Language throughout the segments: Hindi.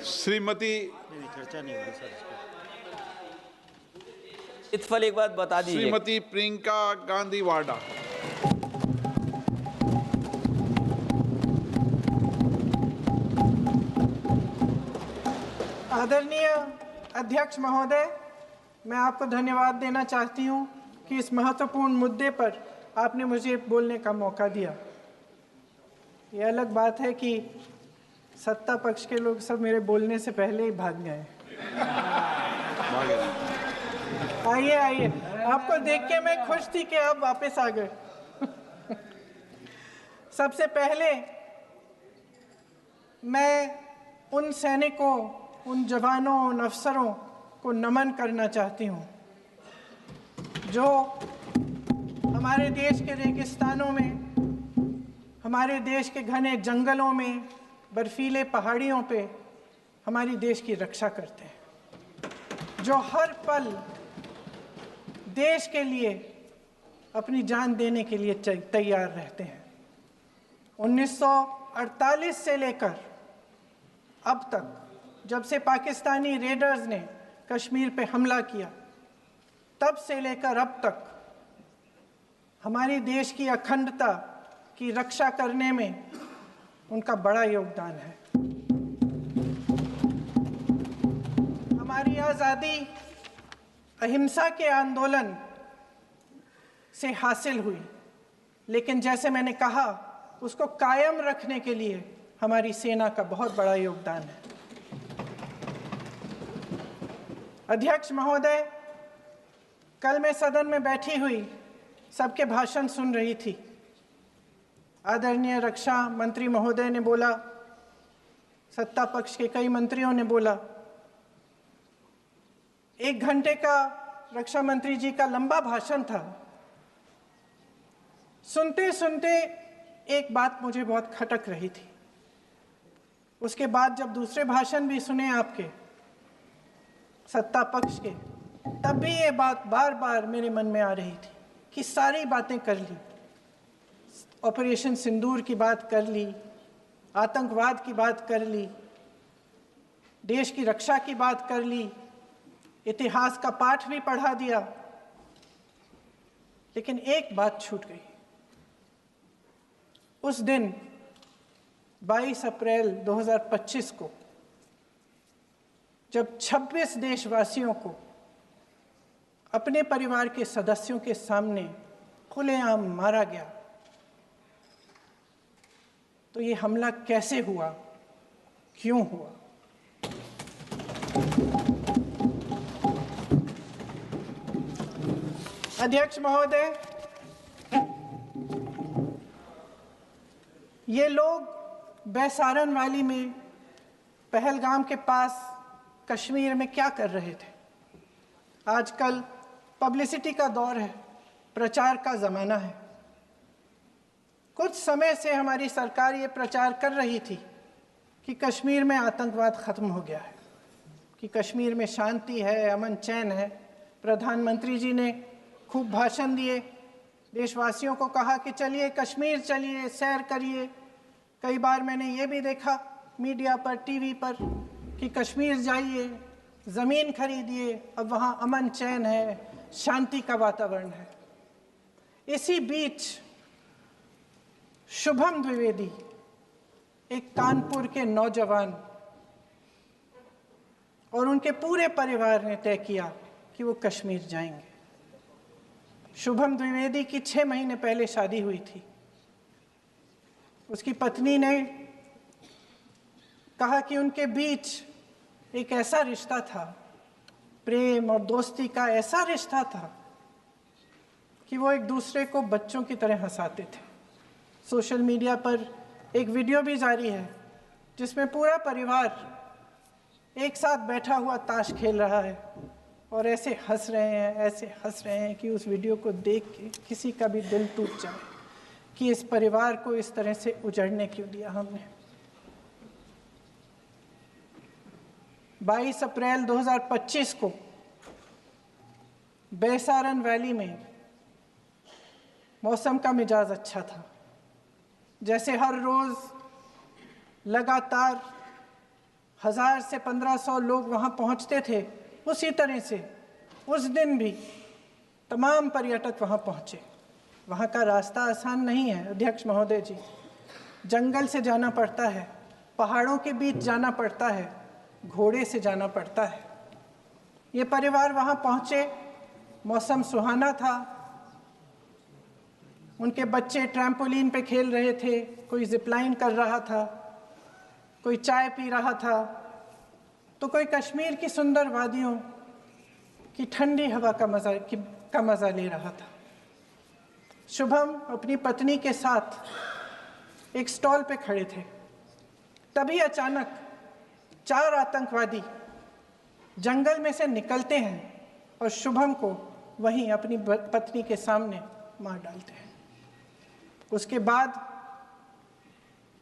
श्रीमती चर्चा नहीं होगी सर। इत्फल एक बात बता दीजिए। श्रीमती प्रियंका गांधी वाड्रा। आदरणीय अध्यक्ष महोदय, मैं आपको धन्यवाद देना चाहती हूं कि इस महत्वपूर्ण मुद्दे पर आपने मुझे बोलने का मौका दिया। ये अलग बात है कि सत्ता पक्ष के लोग सब मेरे बोलने से पहले ही भाग गए। आइए आइए, आपको देख के मैं खुश थी कि आप वापस आ गए। सबसे पहले मैं उन सैनिकों, उन जवानों, उन अफसरों को नमन करना चाहती हूँ जो हमारे देश के रेगिस्तानों में, हमारे देश के घने जंगलों में, बर्फीले पहाड़ियों पे हमारी देश की रक्षा करते हैं, जो हर पल देश के लिए अपनी जान देने के लिए तैयार रहते हैं। 1948 से लेकर अब तक, जब से पाकिस्तानी रेडर्स ने कश्मीर पे हमला किया, तब से लेकर अब तक हमारे देश की अखंडता की रक्षा करने में उनका बड़ा योगदान है। हमारी आज़ादी अहिंसा के आंदोलन से हासिल हुई, लेकिन जैसे मैंने कहा, उसको कायम रखने के लिए हमारी सेना का बहुत बड़ा योगदान है। अध्यक्ष महोदय, कल मैं सदन में बैठी हुई सबके भाषण सुन रही थी। आदरणीय रक्षा मंत्री महोदय ने बोला, सत्ता पक्ष के कई मंत्रियों ने बोला। 1 घंटे का रक्षा मंत्री जी का लंबा भाषण था। सुनते सुनते एक बात मुझे बहुत खटक रही थी। उसके बाद जब दूसरे भाषण भी सुने आपके सत्ता पक्ष के, तब भी ये बात बार बार मेरे मन में आ रही थी कि सारी बातें कर ली, ऑपरेशन सिंदूर की बात कर ली, आतंकवाद की बात कर ली, देश की रक्षा की बात कर ली, इतिहास का पाठ भी पढ़ा दिया, लेकिन एक बात छूट गई। उस दिन 22 अप्रैल 2025 को जब 26 देशवासियों को अपने परिवार के सदस्यों के सामने खुलेआम मारा गया, तो ये हमला कैसे हुआ, क्यों हुआ? अध्यक्ष महोदय, ये लोग बैसारन वैली में, पहलगाम के पास कश्मीर में क्या कर रहे थे? आजकल पब्लिसिटी का दौर है, प्रचार का ज़माना है। कुछ समय से हमारी सरकार ये प्रचार कर रही थी कि कश्मीर में आतंकवाद ख़त्म हो गया है, कि कश्मीर में शांति है, अमन चैन है। प्रधानमंत्री जी ने खूब भाषण दिए, देशवासियों को कहा कि चलिए कश्मीर चलिए, सैर करिए। कई बार मैंने ये भी देखा मीडिया पर, टीवी पर, कि कश्मीर जाइए, ज़मीन खरीदिए, अब वहाँ अमन चैन है, शांति का वातावरण है। इसी बीच शुभम द्विवेदी, एक कानपुर के नौजवान, और उनके पूरे परिवार ने तय किया कि वो कश्मीर जाएंगे। शुभम द्विवेदी की 6 महीने पहले शादी हुई थी। उसकी पत्नी ने कहा कि उनके बीच एक ऐसा रिश्ता था, प्रेम और दोस्ती का ऐसा रिश्ता था कि वो एक दूसरे को बच्चों की तरह हंसाते थे। सोशल मीडिया पर एक वीडियो भी जारी है जिसमें पूरा परिवार एक साथ बैठा हुआ ताश खेल रहा है और ऐसे हंस रहे हैं, ऐसे हंस रहे हैं कि उस वीडियो को देख के किसी का भी दिल टूट जाए कि इस परिवार को इस तरह से उजड़ने क्यों दिया हमने। 22 अप्रैल 2025 को बैसारन वैली में मौसम का मिजाज अच्छा था। जैसे हर रोज़ लगातार 1000 से 1500 लोग वहाँ पहुँचते थे, उसी तरह से उस दिन भी तमाम पर्यटक वहाँ पहुँचे। वहाँ का रास्ता आसान नहीं है अध्यक्ष महोदय जी, जंगल से जाना पड़ता है, पहाड़ों के बीच जाना पड़ता है, घोड़े से जाना पड़ता है। ये परिवार वहाँ पहुँचे, मौसम सुहाना था, उनके बच्चे ट्रैम्पोलिन पे खेल रहे थे, कोई जिपलाइन कर रहा था, कोई चाय पी रहा था, तो कोई कश्मीर की सुंदर वादियों की ठंडी हवा का मज़ा ले रहा था। शुभम अपनी पत्नी के साथ एक स्टॉल पे खड़े थे। तभी अचानक 4 आतंकवादी जंगल में से निकलते हैं और शुभम को वहीं अपनी पत्नी के सामने मार डालते हैं। उसके बाद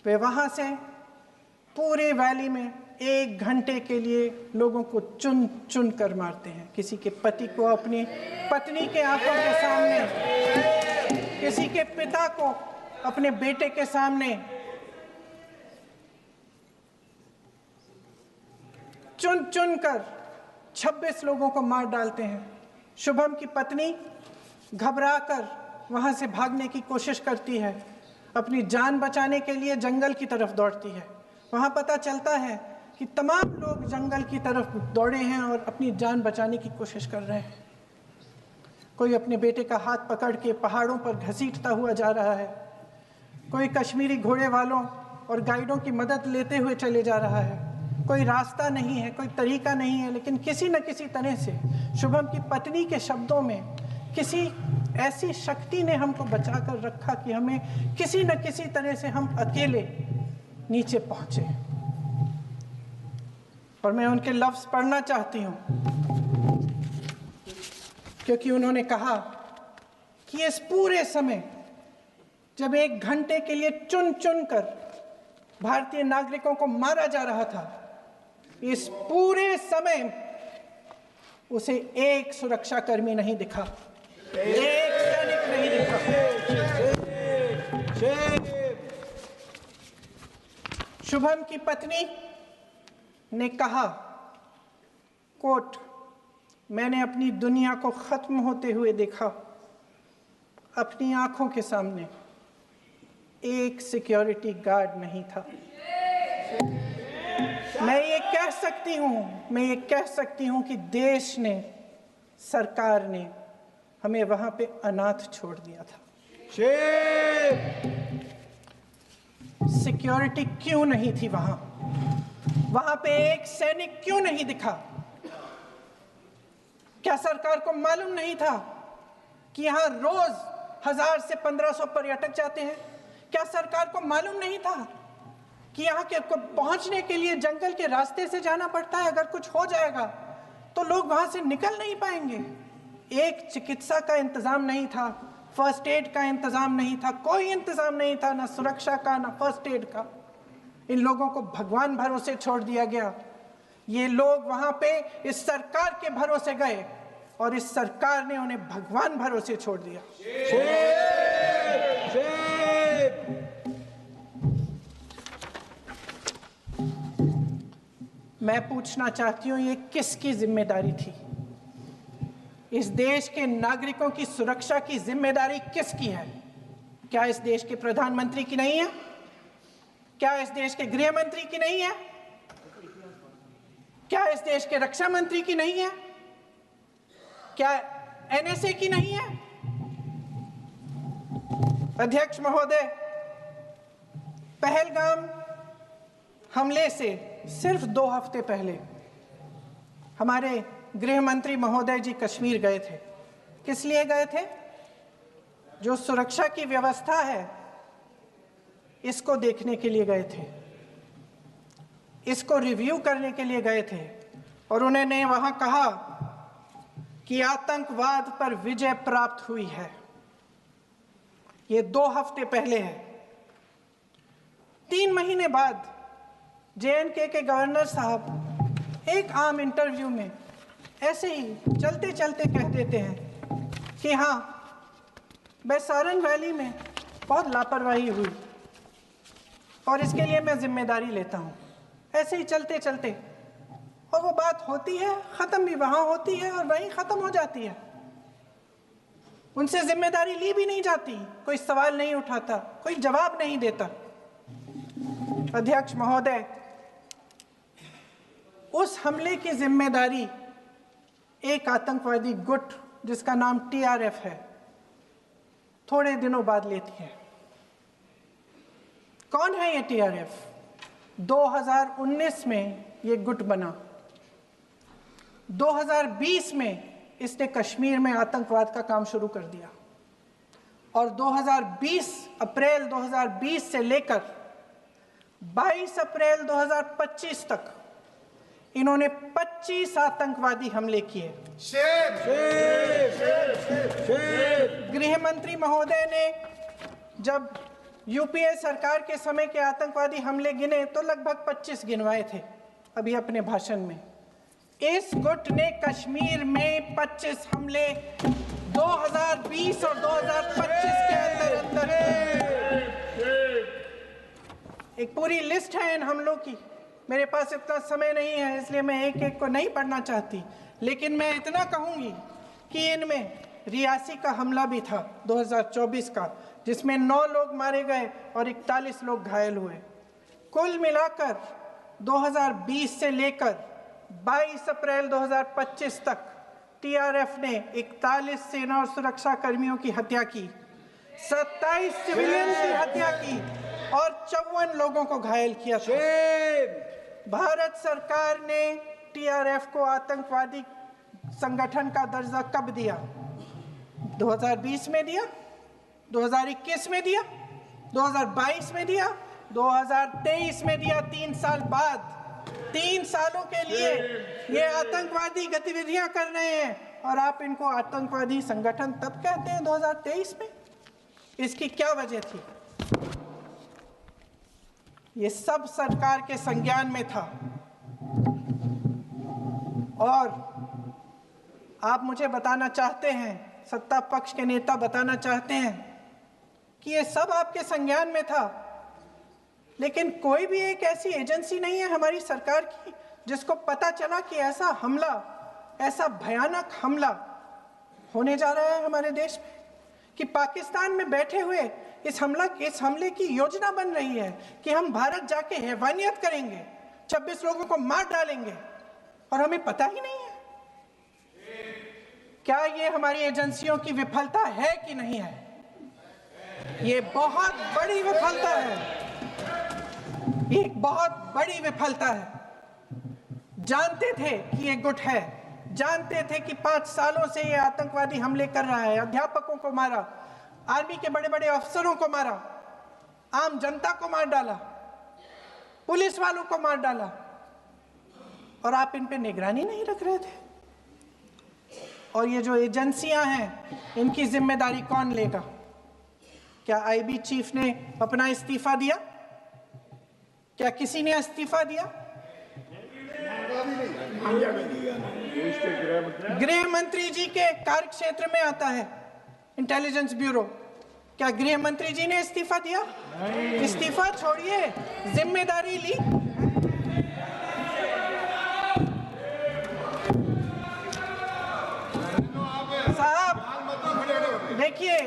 वे वहाँ से पूरे वैली में 1 घंटे के लिए लोगों को चुन चुन कर मारते हैं। किसी के पति को अपनी पत्नी के आंखों के सामने, किसी के पिता को अपने बेटे के सामने, चुन चुन कर 26 लोगों को मार डालते हैं। शुभम की पत्नी घबराकर वहां से भागने की कोशिश करती है, अपनी जान बचाने के लिए जंगल की तरफ दौड़ती है। वहां पता चलता है कि तमाम लोग जंगल की तरफ दौड़े हैं और अपनी जान बचाने की कोशिश कर रहे हैं। कोई अपने बेटे का हाथ पकड़ के पहाड़ों पर घसीटता हुआ जा रहा है, कोई कश्मीरी घोड़े वालों और गाइडों की मदद लेते हुए चले जा रहा है। कोई रास्ता नहीं है, कोई तरीका नहीं है, लेकिन किसी न किसी तरह से शुभम की पत्नी के शब्दों में किसी ऐसी शक्ति ने हमको बचा कर रखा कि हमें किसी न किसी तरह से हम अकेले नीचे पहुंचे। और मैं उनके लफ्ज पढ़ना चाहती हूं, क्योंकि उन्होंने कहा कि इस पूरे समय जब 1 घंटे के लिए चुन चुन कर भारतीय नागरिकों को मारा जा रहा था, इस पूरे समय उसे एक सुरक्षाकर्मी नहीं दिखा, एक सैनिक नहीं दिखा। शुभम की पत्नी ने कहा, कोट, मैंने अपनी दुनिया को खत्म होते हुए देखा, अपनी आंखों के सामने एक सिक्योरिटी गार्ड नहीं था। मैं ये कह सकती हूं कि देश ने, सरकार ने हमें वहां पे अनाथ छोड़ दिया था। सिक्योरिटी क्यों नहीं थी वहां? वहां पे एक सैनिक क्यों नहीं दिखा? क्या सरकार को मालूम नहीं था कि यहां रोज 1000 से 1500 पर्यटक जाते हैं? क्या सरकार को मालूम नहीं था कि यहाँ के पहुंचने के लिए जंगल के रास्ते से जाना पड़ता है? अगर कुछ हो जाएगा तो लोग वहां से निकल नहीं पाएंगे। एक चिकित्सा का इंतजाम नहीं था, फर्स्ट एड का इंतजाम नहीं था, कोई इंतजाम नहीं था, ना सुरक्षा का ना फर्स्ट एड का। इन लोगों को भगवान भरोसे छोड़ दिया गया। ये लोग वहां पे इस सरकार के भरोसे गए और इस सरकार ने उन्हें भगवान भरोसे छोड़ दिया। मैं पूछना चाहती हूं, ये किसकी जिम्मेदारी थी? इस देश के नागरिकों की सुरक्षा की जिम्मेदारी किसकी है? क्या इस देश के प्रधानमंत्री की नहीं है? क्या इस देश के गृह मंत्री की नहीं है? क्या इस देश के रक्षा मंत्री की नहीं है? क्या एनएसए की नहीं है? अध्यक्ष महोदय, पहलगाम हमले से सिर्फ 2 हफ्ते पहले हमारे गृह मंत्री महोदय जी कश्मीर गए थे। किस लिए गए थे? जो सुरक्षा की व्यवस्था है इसको देखने के लिए गए थे, इसको रिव्यू करने के लिए गए थे। और उन्होंने वहां कहा कि आतंकवाद पर विजय प्राप्त हुई है। ये 2 हफ्ते पहले है। 3 महीने बाद JNK के गवर्नर साहब एक आम इंटरव्यू में ऐसे ही चलते चलते कह देते हैं कि हाँ, बैसारन वैली में बहुत लापरवाही हुई और इसके लिए मैं जिम्मेदारी लेता हूँ। ऐसे ही चलते चलते, और वो बात होती है, ख़त्म भी वहाँ होती है और वहीं ख़त्म हो जाती है। उनसे जिम्मेदारी ली भी नहीं जाती, कोई सवाल नहीं उठाता, कोई जवाब नहीं देता। अध्यक्ष महोदय, उस हमले की जिम्मेदारी एक आतंकवादी गुट जिसका नाम TRF है थोड़े दिनों बाद लेती है। कौन है ये TRF? 2019 में ये गुट बना। 2020 में इसने कश्मीर में आतंकवाद का काम शुरू कर दिया और 2020 अप्रैल 2020 से लेकर 22 अप्रैल 2025 तक इन्होंने 25 आतंकवादी हमले किए। गृह मंत्री महोदय ने जब यूपीए सरकार के समय के आतंकवादी हमले गिने तो लगभग 25 गिनवाए थे अभी अपने भाषण में। इस गुट ने कश्मीर में 25 हमले 2020 और 2025 के अंदर एक पूरी लिस्ट है इन हमलों की। मेरे पास इतना समय नहीं है इसलिए मैं एक एक को नहीं पढ़ना चाहती, लेकिन मैं इतना कहूंगी कि इनमें रियासी का हमला भी था 2024 का, जिसमें 9 लोग मारे गए और 41 लोग घायल हुए। कुल मिलाकर 2020 से लेकर 22 अप्रैल 2025 तक TRF ने 41 सेना और सुरक्षा कर्मियों की हत्या की, 27 सिविलियन की हत्या की और 54 लोगों को घायल किया था। भारत सरकार ने TRF को आतंकवादी संगठन का दर्जा कब दिया? 2020 में दिया, 2021 में दिया, 2022 में दिया, 2023 में दिया। 3 साल बाद, 3 सालों के लिए ये आतंकवादी गतिविधियां कर रहे हैं और आप इनको आतंकवादी संगठन तब कहते हैं 2023 में। इसकी क्या वजह थी? ये सब सरकार के संज्ञान में था और आप मुझे बताना चाहते हैं, सत्ता पक्ष के नेता बताना चाहते हैं कि ये सब आपके संज्ञान में था, लेकिन कोई भी एक ऐसी एजेंसी नहीं है हमारी सरकार की जिसको पता चला कि ऐसा हमला, ऐसा भयानक हमला होने जा रहा है हमारे देश में, कि पाकिस्तान में बैठे हुए इस हमले की योजना बन रही है कि हम भारत जाके हैवानियत करेंगे, 26 लोगों को मार डालेंगे और हमें पता ही नहीं है। क्या ये हमारी एजेंसियों की विफलता है कि नहीं है? ये बहुत बड़ी विफलता है, एक बहुत बड़ी विफलता है। जानते थे कि ये गुट है, जानते थे कि 5 सालों से ये आतंकवादी हमले कर रहा है, अध्यापकों को मारा, आर्मी के बड़े बड़े अफसरों को मारा, आम जनता को मार डाला, पुलिस वालों को मार डाला, और आप इन पे निगरानी नहीं रख रहे थे। और ये जो एजेंसियां हैं, इनकी जिम्मेदारी कौन लेगा? क्या IB चीफ ने अपना इस्तीफा दिया? क्या किसी ने इस्तीफा दिया? गृह मंत्री जी के कार्य क्षेत्र में आता है इंटेलिजेंस ब्यूरो। क्या गृह मंत्री जी ने इस्तीफा दिया? इस्तीफा छोड़िए, जिम्मेदारी ली। साहब देखिए,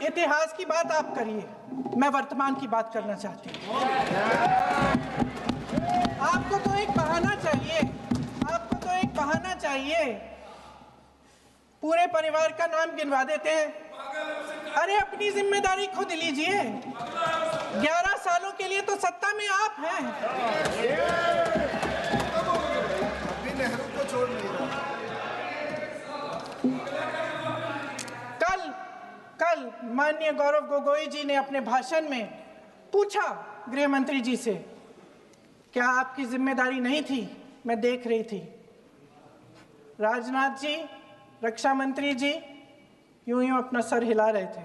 इतिहास की बात आप करिए, मैं वर्तमान की बात करना चाहती हूँ। आपको तो एक बहाना चाहिए, आपको तो एक बहाना चाहिए। पूरे परिवार का नाम गिनवा देते हैं। अरे अपनी जिम्मेदारी खुद लीजिए। 11 सालों के लिए तो सत्ता में आप हैं। अभी नेहरू को छोड़ नहीं रहा। कल माननीय गौरव गोगोई जी ने अपने भाषण में पूछा गृह मंत्री जी से, क्या आपकी जिम्मेदारी नहीं थी? मैं देख रही थी। राजनाथ जी, रक्षा मंत्री जी यूं अपना सर हिला रहे थे,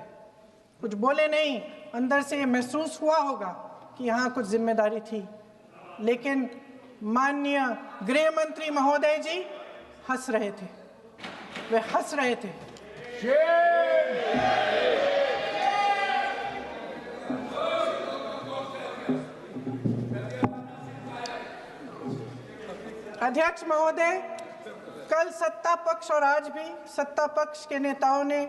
कुछ बोले नहीं। अंदर से ये महसूस हुआ होगा कि यहाँ कुछ जिम्मेदारी थी, लेकिन माननीय गृह मंत्री महोदय जी हंस रहे थे, वे हंस रहे थे। अध्यक्ष महोदय, कल सत्ता पक्ष और आज भी सत्ता पक्ष के नेताओं ने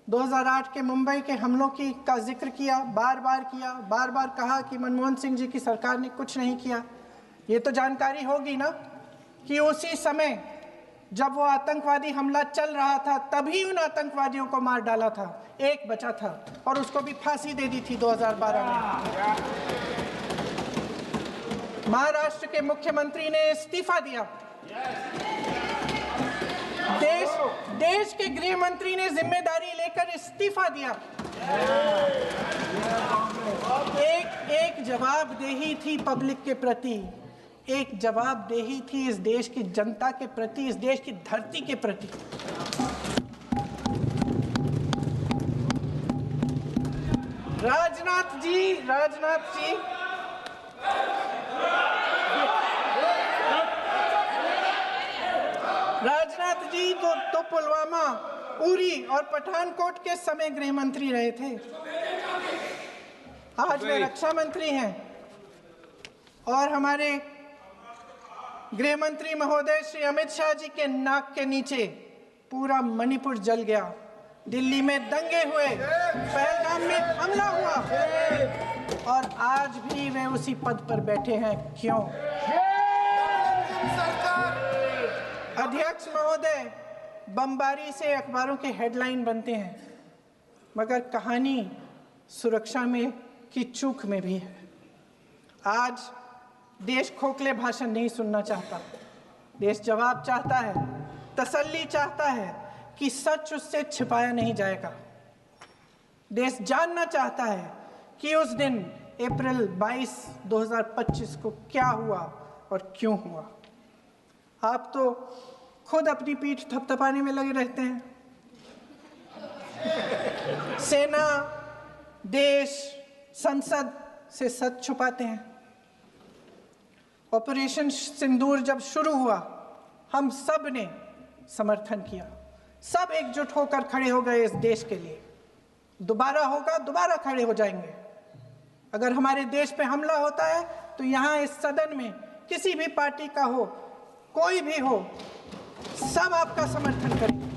2008 के मुंबई के हमलों का जिक्र किया, बार बार कहा कि मनमोहन सिंह जी की सरकार ने कुछ नहीं किया। ये तो जानकारी होगी ना कि उसी समय जब वो आतंकवादी हमला चल रहा था तभी उन आतंकवादियों को मार डाला था, एक बचा था और उसको भी फांसी दे दी थी 2012 में। महाराष्ट्र के मुख्यमंत्री ने इस्तीफा दिया। देश के गृह मंत्री ने जिम्मेदारी लेकर इस्तीफा दिया। एक जवाबदेही थी पब्लिक के प्रति, एक जवाबदेही थी इस देश की जनता के प्रति, इस देश की धरती के प्रति। राजनाथ जी तो पुलवामा, उरी और पठानकोट के समय गृह मंत्री रहे थे। आज वे रक्षा मंत्री हैं और हमारे गृह मंत्री महोदय श्री अमित शाह जी के नाक के नीचे पूरा मणिपुर जल गया, दिल्ली में दंगे हुए, पहलगाम में हमला हुआ और आज भी वे उसी पद पर बैठे हैं। क्यों? अध्यक्ष महोदय, बमबारी से अखबारों के हेडलाइन बनते हैं, मगर कहानी सुरक्षा में की चूक में भी है। आज देश खोखले भाषण नहीं सुनना चाहता, देश जवाब चाहता है, तसल्ली चाहता है कि सच उससे छिपाया नहीं जाएगा। देश जानना चाहता है कि उस दिन अप्रैल 22, 2025 को क्या हुआ और क्यों हुआ। आप तो खुद अपनी पीठ थपथपाने में लगे रहते हैं। सेना, देश, संसद से सच छुपाते हैं। ऑपरेशन सिंदूर जब शुरू हुआ, हम सब ने समर्थन किया, सब एकजुट होकर खड़े हो गए इस देश के लिए। दोबारा होगा, दोबारा खड़े हो जाएंगे। अगर हमारे देश पे हमला होता है तो यहाँ इस सदन में किसी भी पार्टी का हो, कोई भी हो, सब आपका समर्थन करेंगे।